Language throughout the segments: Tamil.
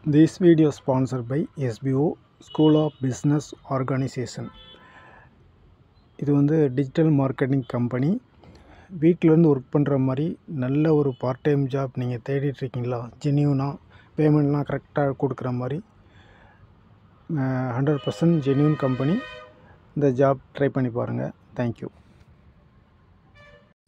This video is sponsored by SBO School of Business Organization. இது வந்து டிஜிட்டல் மார்க்கெட்டிங் கம்பெனி. வீட்டிலேருந்து ஒர்க் பண்ணுற மாதிரி நல்ல ஒரு பார்ட் டைம் ஜாப் நீங்கள் தேடிட்டு இருக்கீங்களா? ஜென்யூனாக பேமெண்ட்லாம் கரெக்டாக கொடுக்குற மாதிரி 100% ஜென்யூன் கம்பெனி. இந்த ஜாப் ட்ரை பண்ணி பாருங்கள். தேங்க்யூ.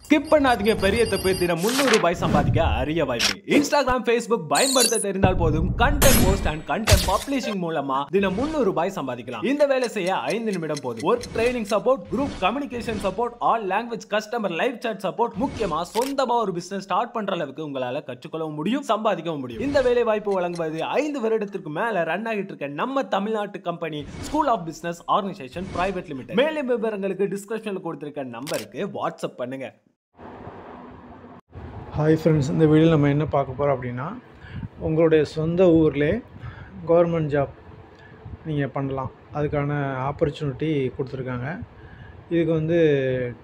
ஸ்கிப் பண்ணாதீங்க. பெரிய தப்பு. தினம் 300 ரூபாய் சம்பாதிக்க அரிய வாய்ப்பு. இன்ஸ்டாகிராம், ஃபேஸ்புக் பயன்படுத்த தெரிந்தால் போதும். Content post and content publishing மூலமா தினம் 300 ரூபாய் சம்பாதிக்கலாம். இந்த வேலை செய்ய 5 நிமிடம் போதும். Work training support, group communication support, all language customer live chat support. முக்கியமா சொந்தமா ஒரு பிசினஸ் ஸ்டார்ட் பண்ற அளவுக்கு உங்களால கற்றுக்கொள்ளவும் முடியும், சம்பாதிக்கவும் முடியும். இந்த வேலை வாய்ப்பு வழங்குவது 5 வருடத்திற்கு மேல ரன் ஆகிட்டு இருக்க நம்ம தமிழ்நாட்டு company school of business organisation private limited. மேலும் விவரங்களுக்கு டிஸ்கிரிப்ஷன்ல கொடுத்திருக்க நம்பருக்கு வாட்ஸ்அப் பண்ணுங்க. ஹாய் ஃப்ரெண்ட்ஸ், இந்த வீடியோவில் நம்ம என்ன பார்க்க போகிறோம் அப்படின்னா, உங்களுடைய சொந்த ஊரில் கவர்மெண்ட் ஜாப் நீங்கள் பண்ணலாம். அதுக்கான ஆப்பர்ச்சுனிட்டி கொடுத்துருக்காங்க. இதுக்கு வந்து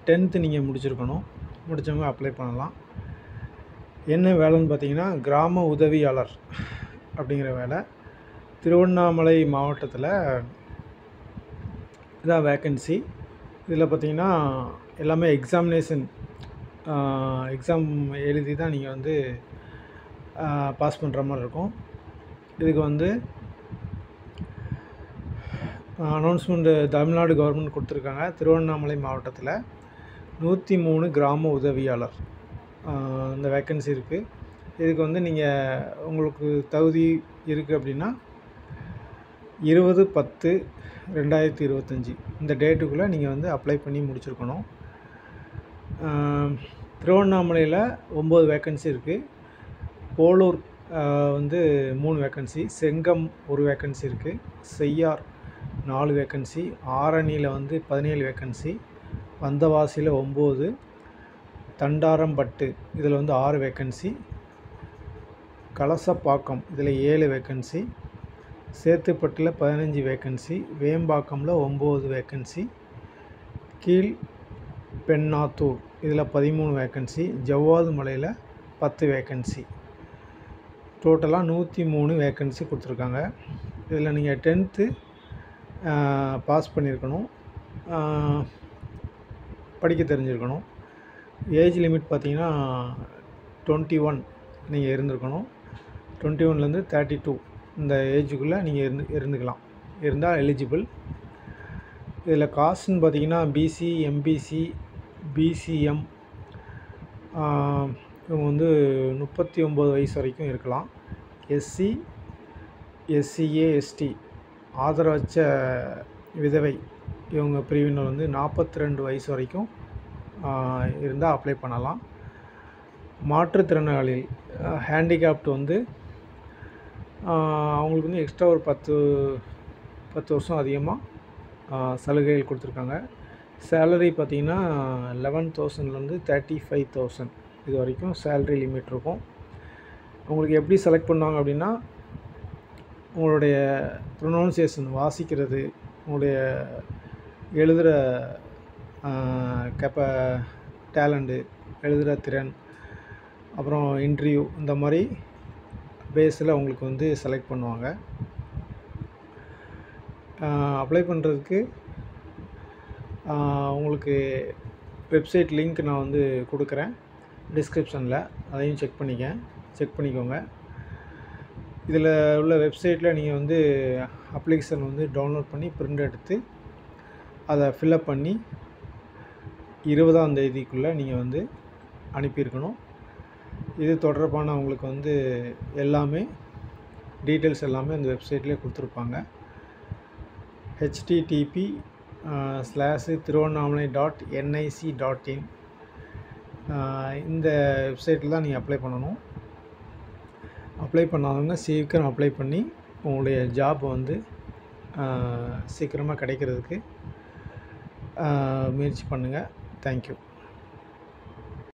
10th நீங்கள் முடிச்சிருக்கணும். முடித்தவங்க அப்ளை பண்ணலாம். என்ன வேலைன்னு பார்த்தீங்கன்னா, கிராம உதவியாளர் அப்படிங்கிற வேலை. திருவண்ணாமலை மாவட்டத்தில் இதான் வேக்கன்சி. இதில் பார்த்தீங்கன்னா எல்லாமே எக்ஸாம் எழுதி தான் நீங்கள் வந்து பாஸ் பண்ணுற மாதிரி இருக்கும். இதுக்கு வந்து அனௌன்ஸ்மெண்ட்டு தமிழ்நாடு கவர்மெண்ட் கொடுத்துருக்காங்க. திருவண்ணாமலை மாவட்டத்தில் 103 கிராம உதவியாளர் இந்த வேக்கன்சி இருக்குது. இதுக்கு வந்து நீங்கள் உங்களுக்கு தகுதி இருக்குது அப்படின்னா 20/10/2025 இந்த டேட்டுக்குள்ளே நீங்கள் வந்து அப்ளை பண்ணி முடிச்சிருக்கணும். திருவண்ணாமலையில் 9 வேக்கன்சி இருக்குது. போலூர் வந்து 3 வேக்கன்சி, செங்கம் 1 வேக்கன்சி இருக்குது, செய்யார் 4 வேக்கன்சி, ஆரணியில் வந்து 17 வேக்கன்சி, வந்தவாசியில் 9, தண்டாரம்பட்டு இதில் வந்து 6 வேக்கன்சி, கலசப்பாக்கம் இதில் 7 வேக்கன்சி, சேத்துப்பட்டில் 15 வேக்கன்சி, வேம்பாக்கமில் 9 வேக்கன்சி, கீழ் பெண்ணாத்தூர் இதில் 13 வேக்கன்சி, ஜவ்வாது மலையில் 10 வேக்கன்சி. டோட்டலாக 103 வேக்கன்சி கொடுத்துருக்காங்க. இதில் நீங்கள் 10th பாஸ் பண்ணியிருக்கணும், படிக்க தெரிஞ்சிருக்கணும். ஏஜ் லிமிட் பார்த்தீங்கன்னா 21 நீங்கள் இருந்திருக்கணும். 21லேருந்து 32 இந்த ஏஜுக்குள்ளே நீங்கள் இருந்துக்கலாம், இருந்தால் எலிஜிபிள். இதில் காஸ்ட்னு பார்த்தீங்கன்னா பிசி, எம்பிசி, பிசிஎம் இவங்க வந்து 39 வயசு வரைக்கும் இருக்கலாம். எஸ்சி, எஸ்சிஏ, எஸ்டி ஆதரவற்ற விதவை இவங்க பிரிவினர் வந்து 42 வயசு வரைக்கும் இருந்தால் அப்ளை பண்ணலாம். மாற்றுத்திறனாளி ஹேண்டிகேப்ட் வந்து அவங்களுக்கு வந்து எக்ஸ்ட்ரா ஒரு 10 வருஷம் அதிகமாக சலுகைகள் கொடுத்துருக்காங்க. சேலரி பார்த்திங்கன்னா 11,000லேருந்து 35,000 இது வரைக்கும் சேலரி லிமிட் இருக்கும். உங்களுக்கு எப்படி செலக்ட் பண்ணுவாங்க அப்படின்னா, உங்களுடைய ப்ரொனவுன்சியேஷன் வாசிக்கிறது, உங்களுடைய எழுதுகிற டேலண்ட்டு, எழுதுகிற திறன், அப்புறம் இன்டர்வியூ இந்த மாதிரி பேஸில் உங்களுக்கு வந்து செலக்ட் பண்ணுவாங்க. அப்ளை பண்ணுறதுக்கு உங்களுக்கு வெப்சைட் லிங்க் நான் வந்து கொடுக்குறேன் டிஸ்கிரிப்ஷனில், அதையும் செக் பண்ணிக்கோங்க. இதில் உள்ள வெப்சைட்டில் நீங்கள் வந்து அப்ளிகேஷன் வந்து டவுன்லோட் பண்ணி பிரிண்ட் எடுத்து அதை ஃபில்அப் பண்ணி 20ஆம் தேதிக்குள்ளே நீங்கள் வந்து அனுப்பியிருக்கணும். இது தொடர்பான உங்களுக்கு வந்து எல்லாமே டீட்டெயில்ஸ் எல்லாமே அந்த வெப்சைட்லேயே கொடுத்துருப்பாங்க. http://tiruvannamala.nic.in இந்த வெப்சைட்டில் தான் நீங்கள் அப்ளை பண்ணணும். அப்ளை பண்ணாதவங்க சீக்கிரம் அப்ளை பண்ணி உங்களுடைய ஜாப் வந்து சீக்கிரமாக கிடைக்கிறதுக்கு முயற்சி பண்ணுங்கள். தேங்க்யூ.